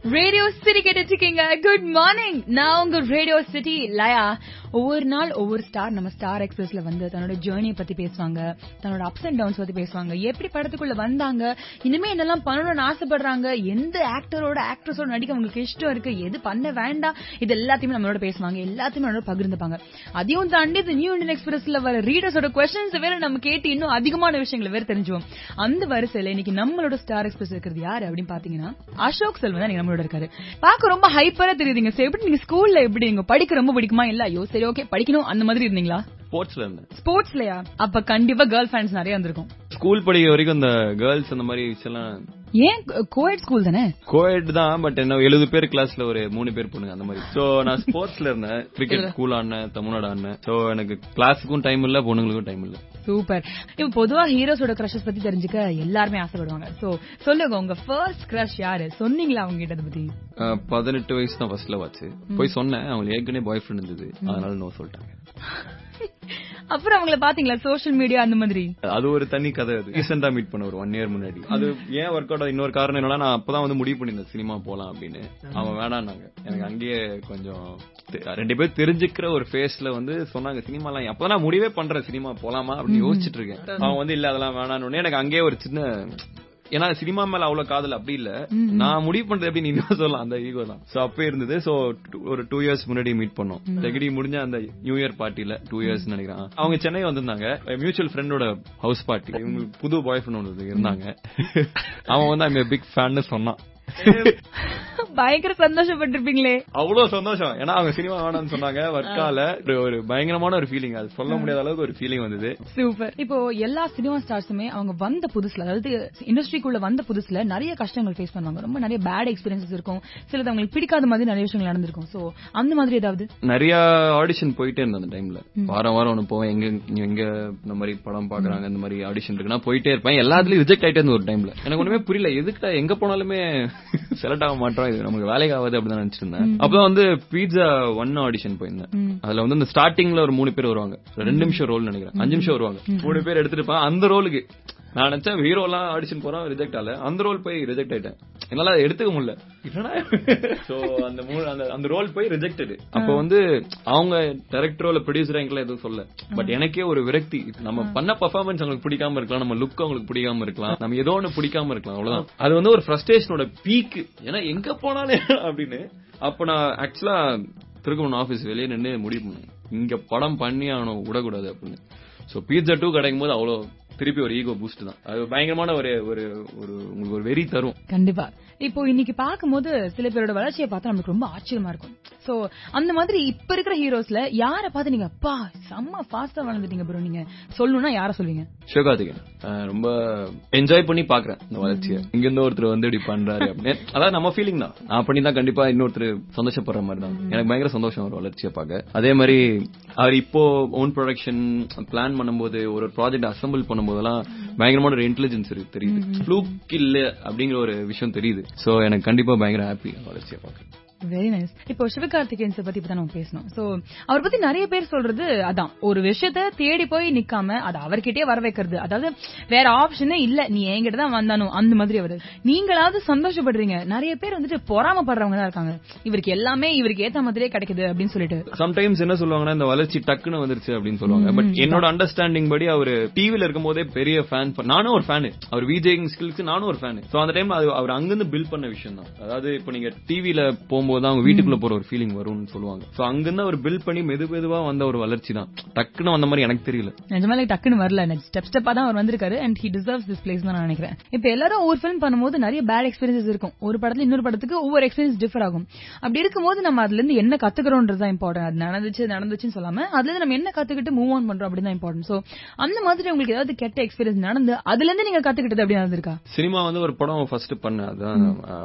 Radio city கேட்டுட்டு இருக்கீங்க. Good morning. நான் உங்க ரேடியோ சிட்டி லயா. ஒவ்வொரு நாள் ஒவ்வொரு ஸ்டார் நம்ம ஸ்டார் எக்ஸ்பிரஸ்ல வந்து தன்னோட ஜேர்னியை பத்தி பேசுவாங்க, தன்னோட அப்ஸ் அண்ட் டவுன்ஸ் பத்தி பேசுவாங்க, எப்படி படத்துக்குள்ள வந்தாங்க, இனிமே என்னெல்லாம் பண்ணணும்னு ஆசைப்படுறாங்க, எந்த ஆக்டரோட ஆக்ட்ரஸோட நடிக்க அவங்களுக்கு இஷ்டம் இருக்கு, எது பண்ண வேண்டாம், இது எல்லாத்தையுமே நம்மளோட பேசுவாங்க, எல்லாத்தையுமே நம்மளோட பகிர்ந்துப்பாங்க. அதையும் தாண்டி நியூ இந்தியன் எக்ஸ்பிரஸ்ல வர ரீடர்ஸோட குவெஸ்டன்ஸ் வேற நம்ம கேட்டு இன்னும் அதிகமான விஷயங்களை வேற தெரிஞ்சுவோம். அந்த வரிசையில இன்னைக்கு நம்மளோட ஸ்டார் எக்ஸ்பிரஸ் இருக்கிறது யாரு அப்படின்னு பாத்தீங்கன்னா அசோக் செல்வன் தான் நம்மளோட இருக்காரு. பாக்க ரொம்ப ஹைப்பரா தெரியுதுங்க. எப்படி நீங்க ஸ்கூல்ல எப்படி நீங்க படிக்க ரொம்ப பிடிக்குமா? இல்ல ஐயோ சரி ஓகே படிக்கணும் அந்த மாதிரி இருந்தீங்களா? ஸ்போர்ட்ஸ்ல இருந்தேன். ஸ்போர்ட்ஸ்லயா? அப்ப கண்டிப்பா கேர்ள் ஃபேன்ஸ் நிறைய வந்திருக்கும். ஸ்கூல் படிக்கிற வரைக்கும் இந்த கேர்ள்ஸ் அந்த மாதிரி விஷயம்லாம். ஏன் கோஎட் ஸ்கூல் தானே? கோஎட் தான், பட் என்ன 70 பேர் கிளாஸ்ல ஒரு 3 பேர் பொண்ணுங்க அந்த மாதிரி. சோ நான் ஸ்போர்ட்ஸ்ல இருந்தேன். கிரிக்கெட் ஸ்கூல் ஆடினேன், தமிழ்நாடு ஆடினேன். சோ எனக்கு கிளாஸுக்கும் டைம் இல்ல, பொண்ணுங்களுக்கும் டைம் இல்ல. சூப்பர். இப்ப பொதுவா ஹீரோஸோட கிரஷஸ் பத்தி தெரிஞ்சுக்க எல்லாருமே ஆசைப்படுவாங்க. சோ சொல்லுங்க உங்க ஃபர்ஸ்ட் கிரஷ் யாரு? சொன்னீங்களா அவங்க கிட்ட பத்தி? 18 வயசு தான் ஃபர்ஸ்ட் லவ் ஆச்சு. போய் சொன்னேன், அவங்க ஏற்கனவே பாய் ஃப்ரெண்ட் இருந்தது, அதனால நோ சொல்லிட்டாங்க. அப்புறம் அவங்கள பாத்தீங்களா சோஷியல் மீடியா அந்த மாதிரி? அது ஒரு தனி கதை. அது ரீசெண்டா மீட் பண்ண ஒரு 1 இயர் முன்னாடி. அது ஏன் ஒர்க் அவுட்? இன்னொரு காரணம் என்னன்னா, நான் அப்பதான் வந்து முடிவு பண்ணிருந்தேன் சினிமா போலாம் அப்படின்னு. அவன் வேணான்னாங்க. எனக்கு அங்கேயே கொஞ்சம் 2 பேர் தெரிஞ்சுக்கிற ஒரு ஃபேஸ்ல வந்து சொன்னாங்க சினிமாலாம். அப்பதான் நான் முடிவே பண்றேன் சினிமா போலாமா அப்படின்னு யோசிச்சுட்டு இருக்கேன். அவன் வந்து இல்ல அதெல்லாம் வேணான்னு எனக்கு அங்கேயே ஒரு சின்ன, ஏன்னா சினிமா மேல அவ்வளவு காதல் அப்படி இல்ல, நான் முடிவு பண்றது எப்படி நீங்க சொல்லலாம், அந்த ஈகோ தான். சோ அப்ப இருந்தது. சோ ஒரு 2 இயர்ஸ் முன்னாடி மீட் பண்ணோம். டிகிரி முடிஞ்ச அந்த நியூ இயர் பார்ட்டில 2 இயர்ஸ் நினைக்கிறேன். அவங்க சென்னை வந்திருந்தாங்க, மியூச்சுவல் ஃப்ரெண்டோட ஹவுஸ் பார்ட்டி. இவங்களுக்கு புது பாய் ஃப்ரெண்ட் ஒன்று இருந்தாங்க. அவன் வந்து ஐம் பிக் ஃபேன்னு சொன்னான். பயங்கர சந்தோஷப்பட்டிருப்பீங்களே. அவ்வளவு சந்தோஷம். ஏன்னா அவங்க சினிமா வேணாம்னு சொன்னாங்க. வர்க்கால ஒரு பயங்கரமான ஒரு ஃபீலிங், அது சொல்ல முடியாத அளவுக்கு ஒரு ஃபீலிங் வந்தது. சூப்பர். இப்போ எல்லா சினிமா ஸ்டார்ஸுமே அவங்க வந்த புதுசுல, அதாவது இண்டஸ்ட்ரிக்குள்ள வந்த புதுசுல நிறைய கஷ்டங்கள் ஃபேஸ் பண்ணுவாங்க. ரொம்ப நிறைய பேட் எக்ஸ்பீரியன்சஸ் இருக்கும். சிலது அவங்களுக்கு பிடிக்காத மாதிரி நிறைய விஷயங்கள் நடந்திருக்கும். சோ அந்த மாதிரி ஏதாவது? நிறைய ஆடிஷன் போயிட்டே இருந்தேன் அந்த டைம்ல. வாரம் ஒண்ணு போவேன். எங்க இந்த மாதிரி படம் பாக்குறாங்க, இந்த மாதிரி ஆடிஷன் இருக்குன்னா போயிட்டே இருப்பேன். எல்லாத்துலயும் ரிஜெக்ட் ஆயிட்டே இருந்த ஒரு டைம்ல எனக்கு ஒண்ணுமே புரியல, எதுக்கு எங்க போனாலுமே செலக்ட் ஆக மாட்டோம், இது நமக்கு வேலைக்கு ஆகாது அப்படின்னு நினைச்சிட்டு இருந்தேன். அப்பதான் வந்து பீட்சா 1 ஆடிஷன் போயிருந்தேன். அதுல வந்து இந்த ஸ்டார்டிங்ல ஒரு 3 பேர் வருவாங்க, 2 நிமிஷம் ரோல் நினைக்கிறேன், 5 நிமிஷம் வருவாங்க. 3 பேர் எடுத்துட்டு அந்த ரோலுக்கு நான் நினைச்சேன் ஹீரோ எல்லாம் ஆடிஷன் போறோம், ரிஜெக்ட் ஆகல. அந்த ரோல் போய் ரிஜெக்ட் ஆயிட்டேன். என்னால எடுத்துக்க முடியல. சோ அந்த ரோல் போய் ரிஜெக்டட். அப்ப வந்து அவங்க டைரக்டரோல ப்ரொடியூசர் எல்லாம் எதுவும் சொல்ல, பட் எனக்கே ஒரு விரக்தி. நம்ம பண்ண பெர்ஃபார்மன்ஸ் அவங்களுக்கு பிடிக்காம இருக்கலாம், நம்ம லுக் அவங்களுக்கு பிடிக்காம இருக்கலாம், நம்ம ஏதோ ஒண்ணு பிடிக்காம இருக்கலாம், அவ்வளவுதான். அது வந்து ஒரு ஃப்ரஸ்ட்ரேஷனோட பீக். ஏன்னா எங்க போனாலும் அப்படின்னு. அப்ப நான் ஆக்சுவலா திருக்குமன் ஆபீஸ் வெளியே நின்று முடிவு பண்ணேன், இங்க படம் பண்ணி அவனை விடக்கூடாது அப்படின்னு. சோ பீட்சா 2 கிடைக்கும் போது அவ்வளவு திருப்பி ஒரு ஈகோ பூஸ்ட் தான். அது பயங்கரமான ஒரு உங்களுக்கு ஒரு வெறி தரும். கண்டிப்பா. இப்போ இன்னைக்கு பாக்கும்போது சில பேரோட வளர்ச்சியை பார்த்தா நமக்கு ரொம்ப ஆச்சரியமா இருக்கும். சோ அந்த மாதிரி இப்ப இருக்கிற ஹீரோஸ்ல யார பார்த்து நீங்க அப்பா செம்ம ஃபாஸ்டா வளர்ந்துட்டீங்க ப்ரோ நீங்க சொல்லணும்னா யார சொல்வீங்க? சிவகார்த்திகேயன். ரொம்ப என்ஜாய் பண்ணி பாக்குறேன் இந்த வளர்ச்சியை. இங்க இருந்து ஒருத்தர் வந்து இப்படி பண்றாரு அப்படின்னு. அதாவது நம்ம ஃபீலிங் தான். நான் பண்ணி தான் கண்டிப்பா இன்னொருத்தர் சந்தோஷப்படுற மாதிரி தான். எனக்கு பயங்கர சந்தோஷம் ஒரு வளர்ச்சியை பார்க்க. அதே மாதிரி அவர் இப்போ ஓன் ப்ரொடக்ஷன் பிளான் பண்ணும்போது, ஒரு ப்ராஜெக்ட் அசம்பிள் பண்ணும்போதெல்லாம் பயங்கரமான ஒரு இன்டெலிஜென்ஸ் இருக்கு, தெரியுது. ஃப்ளூக் இல்ல அப்படிங்கிற ஒரு விஷயம் தெரியுது. சோ எனக்கு கண்டிப்பா பயங்கர ஹாப்பி வளர்ச்சியை பார்க்க. Very nice. இப்போ சிவகார்த்திகேயன் பத்தி தான் நம்ம பேசணும். சோ அவர் பத்தி நிறைய பேர் சொல்றது அதான், ஒரு விஷயத்த தேடி போய் நிக்காம அது அவர்கிட்டயே வர வைக்கிறது. அதாவது வேற ஆப்ஷனே இல்ல, நீ என்கிட்ட தான் வந்தானோ அந்த மாதிரி அவரு. நீங்களாவது சந்தோஷப்படுறீங்க. நிறைய பேர் வந்துட்டு பொறாமப்படுறவங்க தான் இருக்காங்க, இவருக்கு எல்லாமே இவருக்கு ஏத்த மாதிரியே கிடைக்குது அப்படின்னு சொல்லிட்டு. சம்டைம்ஸ் என்ன சொல்லுவாங்கன்னா, இந்த வளர்ச்சி டக்குன்னு வந்துருச்சு அப்படின்னு சொல்லுவாங்க. பட் என்னோட அண்டர்ஸ்டாண்டிங் படி அவர் டிவில இருக்கும் போதே பெரிய ஃபேன். நானும் ஒரு ஃபேன். அவர் விஜயிங் ஸ்கில்ஸ் நானும் ஒரு ஃபேன். சோ அந்த டைம் அவர் அங்கிருந்து பில்ட் பண்ண விஷயம் தான். அதாவது இப்ப நீங்க டிவில போகும்போது அவங்க வீட்டுக்குள்ள போற ஒரு ஃபீலிங் வரும்னு சொல்லுவாங்க. சோ அங்கிருந்து அவர் பில்ட் பண்ணி மெதுவா வந்த ஒரு வளர்ச்சி தான். டக்குன்னு வந்த மாதிரி எனக்கு தெரியல. நிஜமாலே டக்குன்னு வரல, ஸ்டெப்பா தான் அவர் வந்திருக்காரு. And he deserves this place தான் நான் நினைக்கிறேன். இப்ப எல்லாரும் ஒரு ஃபிலிம் பண்ணும்போது நிறைய பேட் எக்ஸ்பீரியன்ஸ் இருக்கும். ஒரு படத்துல இன்னொரு படத்துக்கு ஒவ்வொரு எக்ஸ்பீரியன்ஸ் டிஃபர் ஆகும். அப்படி இருக்கும்போது நம்ம அதுல இருந்து என்ன கத்துக்கிறோம்ன்றது தான் இம்பார்ட்டன்ட். அது நடந்துச்சுன்னு சொல்லாம அதுல இருந்து நம்ம என்ன கத்துக்கிட்டு மூவ் ஆன் பண்றோம் அப்படின்னு தான் இம்பார்ட்டன்ட். சோ அந்த மாதிரி உங்களுக்கு ஏதாவது கெட்ட எக்ஸ்பீரியன்ஸ் நடந்து அதுல இருந்து நீங்க கத்துக்கிட்டது அப்படி நடந்திருக்கா? சினிமா வந்து ஒரு படம் ஃபர்ஸ்ட் பண்ணேன், அதான்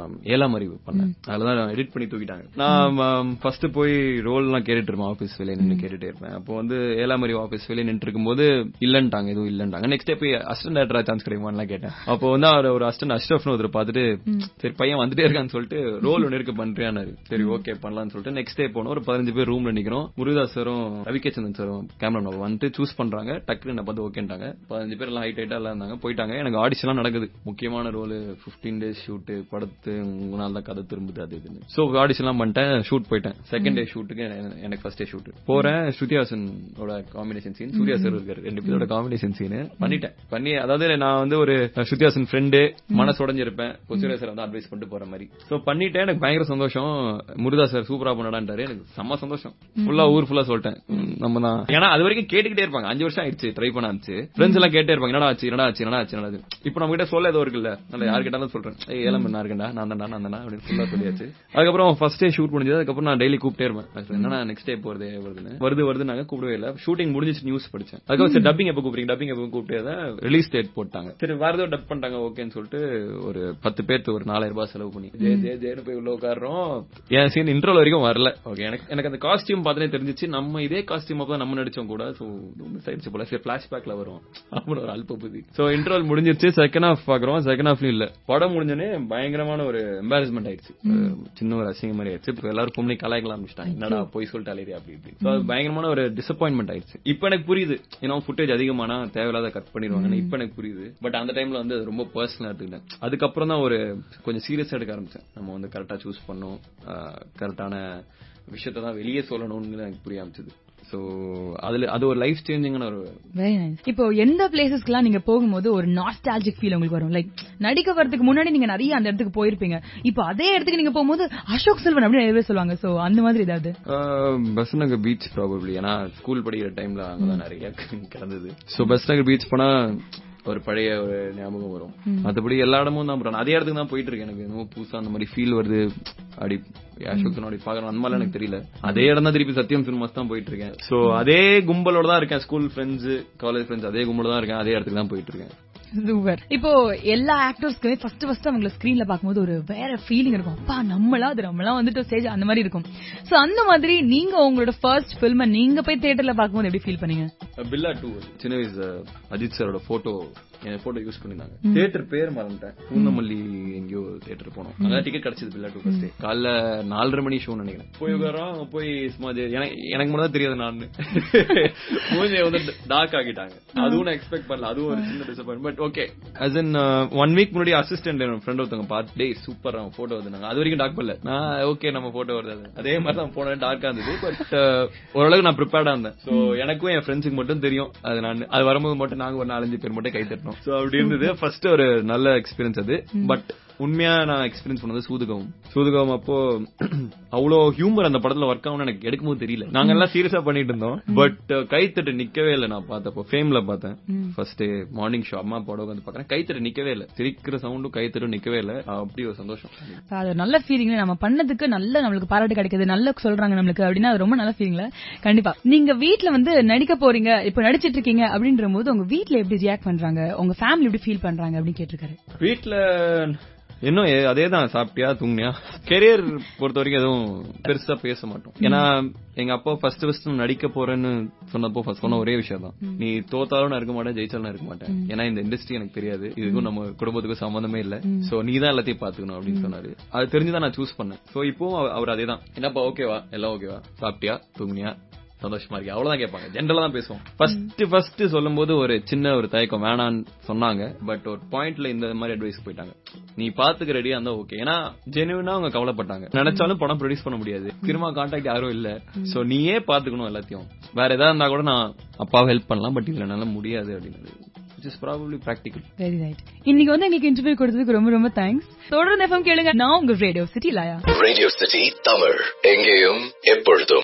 7ஆம் அறிவு பண்ணேன். அதுலதான் எடிட் பண்ணி தூக்கிட்டாங்க. நான் ஃபர்ஸ்ட் போய் ரோல் எல்லாம் கேட்டுட்டு இருப்பேன், ஆபீஸ் வேலையை நின்று கேட்டுட்டே இருப்பேன். அப்போ வந்து ஏலாமரி ஆபீஸ் வேலையை நின்று இருக்கும் போது இல்லன்ட்டாங்க, எதுவும் இல்லன்ட்டாங்க. நெக்ஸ்ட் டே போய் அசிஸ்டன்ட் டைரக்டரா சான்ஸ் கிடைக்குமான்னு கேட்டேன். அப்போ வந்து அவர் ஒரு அசிஸ்டன்ட் அஷ்ரஃப்னு ஒருத்தர் பார்த்துட்டு சரி பையன் வந்துட்டே இருக்கான்னு சொல்லிட்டு ரோல் ஒன்று இருக்கு பண்றியானாரு. சரி ஓகே பண்ணலாம்னு சொல்லிட்டு நெக்ஸ்ட் டே போனோம். ஒரு 15 பேர் ரூம்ல நிக்கிறோம். முருகதாஸ் சாரும் ரவிகேச்சந்திரன் சாரும் கேமரா வந்துட்டு சூஸ் பண்றாங்க. டக்குனு என்ன பார்த்து ஓகேன்ட்டாங்க. 15 பேர் எல்லாம் ஹைட் ஹைட்டா எல்லாம் இருந்தாங்க. போயிட்டாங்க. எனக்கு ஆடிஷன் எல்லாம் நடக்குது. முக்கியமான ரோல் 15 days ஷூட், படத்து 3 நாள் தான் கதை திரும்புது அது இதுன்னு. சோ ஆடிஷன் எல்லாம் பண்ணிட்டேன். ஷூட் போயிட்டேன். செகண்ட் டே ஷூட்டுக்கு எனக்கு ஃபர்ஸ்ட் டே ஷூட் போறேன். ஸ்ருதிஹாசனோட காம்பினேஷன் சீன், சூர்யா சார் இருக்காரு, 2 பேரோட காம்பினேஷன் சீன் பண்ணி அதாவது நான் வந்து ஒரு ஸ்ருதிஹாசன் ஃப்ரெண்டு, மனசு உடைஞ்சிருப்பேன், சூர்யா சார் வந்து அட்வைஸ் பண்ணிட்டு போற மாதிரி. சோ பண்ணிட்டேன். எனக்கு பயங்கர சந்தோஷம். முருகதாஸ் சார் சூப்பரா பண்ணடான்ட்டாரு. எனக்கு செம்ம சந்தோஷம். ஃபுல்லா ஊர் ஃபுல்லா சொல்லிட்டேன் நம்ம தான். ஏன்னா அது வரைக்கும் கேட்டுக்கிட்டே இருப்பாங்க. 5 வருஷம் ஆயிடுச்சு ட்ரை பண்ணாச்சு. ஃப்ரெண்ட்ஸ் எல்லாம் கேட்டே இருப்பாங்க, என்னடா ஆச்சு என்னடா ஆச்சு என்னடா ஆச்சு என்னடா. இப்ப நம்ம கிட்ட சொல்ல ஏதோ இருக்குல்ல, நான் யாரு கேட்டாலும் சொல்றேன், ஏலம் என்ன இருக்கேன்டா, நான் தான்டா அப்படின்னு ஃபுல்லா சொல்லியாச்சு. அதுக்கப்புறம் ஃபர்ஸ்ட் டே ஷூட் முடிஞ்சது. அதுக்கப்புறம் நான் டெய்லி கூப்பிட்டே இருப்பேன், என்னன்னா நெக்ஸ்ட் டே போறதே வருது நாங்க கூப்பிடவே இல்ல. ஷூட்டிங் முடிஞ்சிச்சு, நியூஸ் படிச்சேன். அதுக்கப்புறம் டப்பிங் எப்ப கூப்பிடுறீங்க, டப்பிங் எப்ப கூப்பிட்டே ரிலீஸ் டேட் போட்டாங்க. சரி வேற ஏதோ டப் பண்ணிட்டாங்க ஓகேன்னு சொல்லிட்டு ஒரு 10 பேருக்கு ஒரு 4000 ரூபாய் செலவு பண்ணி ஜெயன்னு போய் உள்ள உட்காரோம். என் சீன் இன்ட்ரோல் வரைக்கும் வரல. ஓகே எனக்கு அந்த காஸ்டியூம் பார்த்தனே தெரிஞ்சிச்சு, நம்ம இதே காஸ்டியூம் அப்ப நம்ம நடிச்சோம் கூட. சோ சைட்ஸ் போல சரி பிளாஷ்பேக்ல வரும் அப்புறம் ஒரு அல்ப புதி. சோ இன்ட்ரோல் முடிஞ்சிருச்சு. செகண்ட் ஹாஃப் பாக்குறோம். செகண்ட் ஹாஃப்லயும் இல்ல. படம் முடிஞ்சோடனே பயங்கரமான ஒரு எம்பாரஸ்மெண்ட் ஆயிடுச்சு. சின்ன ஒரு அசிங்க மாதிரி ஆயிடுச்சு. இப்ப எல்லாரும் பொம்மை கலாய்க்கலாம் ஆரம்பிச்சிட்டாங்க, என்னடா போய் சொல்லிட்டு அலையிறியா அப்படி இப்படி. சோ அது பயங்கரமான ஒரு டிசப்பாயின்மெண்ட் ஆயிடுச்சு. இப்ப எனக்கு புரியுது, ஏன்னா ஃபுட்டேஜ் அதிகமானா தேவையில்லாத கட் பண்ணிடுவாங்க. இப்ப எனக்கு புரியுது. பட் அந்த டைம்ல வந்து ரொம்ப பர்சனலா எடுத்துக்கிட்டேன். அதுக்கப்புறம் தான் ஒரு கொஞ்சம் சீரியஸா எடுக்க ஆரம்பிச்சேன். நம்ம வந்து கரெக்டா சூஸ் பண்ணணும், கரெக்டான விஷயத்தை தான் வெளியே சொல்லணும்னு எனக்கு புரிய ஆரம்பிச்சது. சோ அது ஒரு லைஃப் சேஞ்சிங்கான ஒரு வெரி நைஸ். இப்போ எந்த பிளேசஸ்க்குலாம் நீங்க போகும்போது ஒரு நாஸ்டாலஜிக் ஃபீல் உங்களுக்கு வரும்? லைக் நடிக்க வரதுக்கு முன்னாடி நீங்க நிறைய அந்த இடத்துக்கு போயிருப்பீங்க, இப்போ அதே இடத்துக்கு நீங்க போகும்போது அசோக் செல்வன் அப்படின்னு நிறைய பேர் சொல்லுவாங்க. சோ அந்த மாதிரி ஏதாவது? பெசன்ட் நகர் பீச் ப்ராபபிலி. ஏன்னா ஸ்கூல் படிக்கிற டைம்ல அங்கதான் நிறைய கிடந்தது. சோ பெசன்ட் நகர் பீச் போனா ஒரு பழைய ஒரு ஞாபகம் வரும். மற்றபடி எல்லா இடமும் தான் அதே இடத்துக்கு தான் போயிட்டு இருக்கேன். எனக்கு என்னமோ புதுசா அந்த மாதிரி ஃபீல் வருது. அடி அசோக் பாக்கணும் அந்த மாதிரி எனக்கு தெரியல. அதே இடம் தான் திருப்பி சத்தியம் சினிமாஸ் தான் போயிட்டு இருக்கேன். சோ அதே கும்பலோட தான் இருக்கேன். ஸ்கூல் ஃப்ரெண்ட்ஸ், காலேஜ் ஃப்ரெண்ட்ஸ் அதே கும்பலோட தான் இருக்கேன். அதே இடத்துக்கு தான் போயிட்டு இருக்கேன். சூப்பர். இப்போ எல்லா ஆக்டர்ஸ்க்குமே ஃபர்ஸ்ட் அவங்களை ஸ்கிரீன்ல பாக்கும்போது ஒரு வேற ஃபீலிங் இருக்கும். அப்பா நம்மளாம் வந்துட்டு ஸ்டேஜ் அந்த மாதிரி இருக்கும். சோ அந்த மாதிரி நீங்க உங்களோட ஃபர்ஸ்ட் ஃபில்ம் நீங்க போய் தியேட்டர்ல பாக்கும்போது எப்படி ஃபீல் பண்ணீங்க? பில்லா 2 சின்ன வயசு அஜித் சாரோட போட்டோ யூஸ் பண்ணிருந்தாங்க. தியேட்டர் பேர் மறந்துட்டேன். பூந்தமல்லி எங்கயோ தியேட்டர் போனோம். அங்க டிக்கெட் கிடைச்சது. பில்லா 2 ஃபர்ஸ்ட் காலைல 4:30 மணி ஷோ நினைக்கிறேன். போய் உட்காரோம். போய் சும்மா எனக்கு மட்டும் தான் தெரியாது. நான் மூஞ்சியை வந்து டார்க் ஆக்கிட்டாங்க. அதுவும் நான் எக்ஸ்பெக்ட் பண்ணல. அதுவும் ஒரு சின்ன disappoint. But okay. As in 1 week முன்னாடி அசிஸ்டன்ட் ஃப்ரெண்ட் ஒருத்தவங்க பார்த்து டே சூப்பர் போட்டோ வந்து அது வரைக்கும் டார்க் பண்ணல. நான் ஓகே நம்ம போட்டோ வருது அதே மாதிரி தான் போன டார்க்கா இருந்தது. பட் ஓரளவுக்கு நான் ப்ரிப்பேர்டா இருந்தேன். சோ எனக்கும் என் ஃப்ரெண்ட்ஸுக்கு மட்டும் தெரியும். அது வரும்போது மட்டும் நாங்க ஒரு 4-5 பேர் மட்டும் கை தட்டணும். சோ அப்படி இருந்தது. ஃபர்ஸ்ட் ஒரு நல்ல எக்ஸ்பீரியன்ஸ் அது. பட் உண்மையா நான் எக்ஸ்பீரியன்ஸ் பண்ணது சூதுகவும். அப்போ அவ்வளோ ஹியூமர் அந்த படத்துல ஒர்க் ஆகும் எனக்கு எடுக்கும்போது தெரியல. நாங்க எல்லாம் சீரியஸா பண்ணிட்டு இருந்தோம். பட் கைத்தட்டு நிக்கவே இல்லை. நான் பார்த்தப்போ ஃபேம்ல பார்த்தேன். ஃபர்ஸ்ட் மார்னிங் ஷோ அம்மா படம் வந்து பாக்குறேன். கைத்தட்டு நிக்கவே இல்லை. சிரிக்கிற சவுண்டும் கைத்தட்டும் நிக்கவே இல்லை. அப்படி ஒரு சந்தோஷம். அது நல்ல ஃபீலிங். நம்ம பண்ணதுக்கு நல்ல நம்மளுக்கு பாராட்டு கிடைக்குது, நல்ல சொல்றாங்க நம்மளுக்கு அப்படின்னா அது ரொம்ப நல்ல ஃபீலிங்ல. கண்டிப்பா நீங்க வீட்டுல வந்து நடிக்க போறீங்க, இப்ப நடிச்சிட்டு இருக்கீங்க அப்படின்ற போது உங்க வீட்டுல எப்படி ரியாக்ட் பண்றாங்க, உங்க ஃபேமிலி எப்படி ஃபீல் பண்றாங்க அப்படின்னு கேட்டிருக்காரு. வீட்டுல இன்னும் அதேதான், சாப்பிட்டியா தூங்கினியா. கெரியர் பொறுத்த வரைக்கும் எதுவும் பெருசா பேச மாட்டோம். ஏன்னா எங்க அப்பா ஃபர்ஸ்ட் நடிக்க போறேன்னு சொன்னப்போ சொன்ன ஒரே விஷயம் தான், நீ தோத்தாலும் நான் இருக்க மாட்டேன், ஜெயிச்சாலும் இருக்க மாட்டேன். ஏன்னா இந்த இண்டஸ்ட்ரி எனக்கு தெரியாது, இதுக்கும் நம்ம குடும்பத்துக்கும் சம்பந்தமே இல்ல. சோ நீ தான் எல்லாத்தையும் பாத்துக்கணும் அப்படின்னு சொன்னாரு. அது தெரிஞ்சுதான் நான் சூஸ் பண்ணேன். சோ இப்போ அவர் அதேதான், என்னப்பா ஓகேவா, எல்லாம் ஓகேவா, சாப்பிட்டியா தூங்கினியா, சந்தோஷமா இருக்கு, அவ்வளவுதான் கேட்பாங்க. ஜென்ரலா தான் பேசுவோம். ஃபர்ஸ்ட் சொல்லும் போது ஒரு சின்ன ஒரு தயக்கம், வேணான்னு சொன்னாங்க. பட் ஒரு பாயிண்ட்ல இந்த மாதிரி அட்வைஸ் போயிட்டாங்க, நீ பாத்துக்க ரெடியா இருந்தா ஓகே. ஏன்னா ஜெனுவினா அவங்க கவலைப்பட்டாங்க. நினைச்சாலும் படம் ப்ரொடியூஸ் பண்ண முடியாது, திரும்ப கான்டாக்ட் யாரும் இல்ல. சோ நீயே பாத்துக்கணும் எல்லாத்தையும். வேற ஏதாவது இருந்தா கூட நான் அப்பாவை ஹெல்ப் பண்ணலாம், பட் இதுல என்னால முடியாது அப்படின்னு. which is probably practical. Very right. இன்னைக்கு வந்து எங்களுக்கு இன்டர்வியூ கொடுத்ததுக்கு ரொம்ப ரொம்ப தேங்க்ஸ். தொடர்ந்து FM கேளுங்க. நான் உங்க radio city Laya. Radio city Tamil, எங்கேயும் எப்பொழுதும்.